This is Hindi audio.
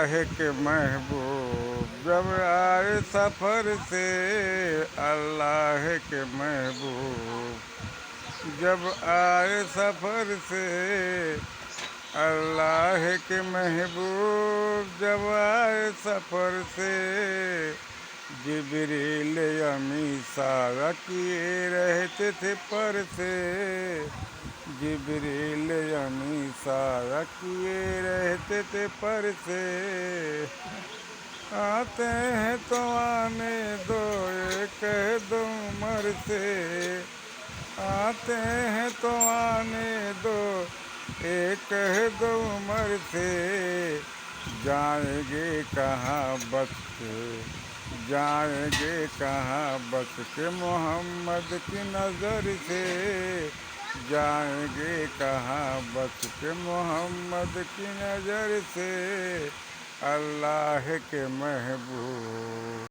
अल्लाह के महबूब जब आए सफ़र से, अल्लाह के महबूब जब आए सफ़र से, अल्लाह के महबूब जब आए सफ़र से, जिब्रील अमी सारा किए रहते थे पर से, जिब्रील अमी सारा किए रहते थे पर से। आते हैं तो आने दो ये कह दो उमर से, आते हैं तो आने दो ये कह दो उमर से। जाएंगे कहाँ बच के, जाएंगे कहाँ बच के मोहम्मद की नज़र से, जाएंगे कहाँ बच के मोहम्मद की नज़र से। अल्लाह के महबूब